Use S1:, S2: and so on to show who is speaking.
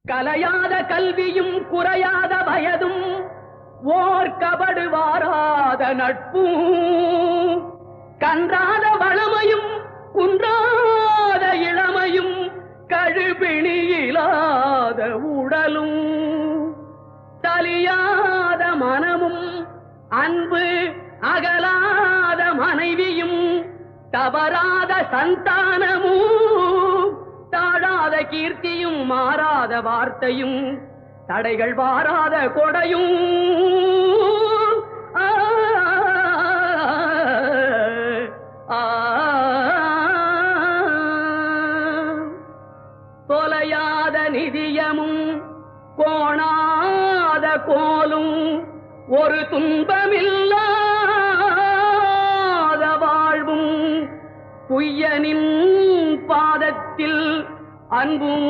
S1: கலையாத கல்வியும் குறையாத வயதும் ஓர் கபடு வாராத நட்பும் கன்றாத வளமையும் குன்றாத இளமையும் கழுபிணியிலாத உடலும் தலியாத மனமும் அன்பு அகலாத மனைவியும் தவறாத சந்தானமும் தாழாத கீர்த்தியும் மாறாத வார்த்தையும் தடைகள் வாராத கொடையும் தொலையாத நிதியமும் கோணாத கோலும் ஒரு துன்பமில்லாத வாழ்வும் குய்யனின் பாதத்தில் அன்பும்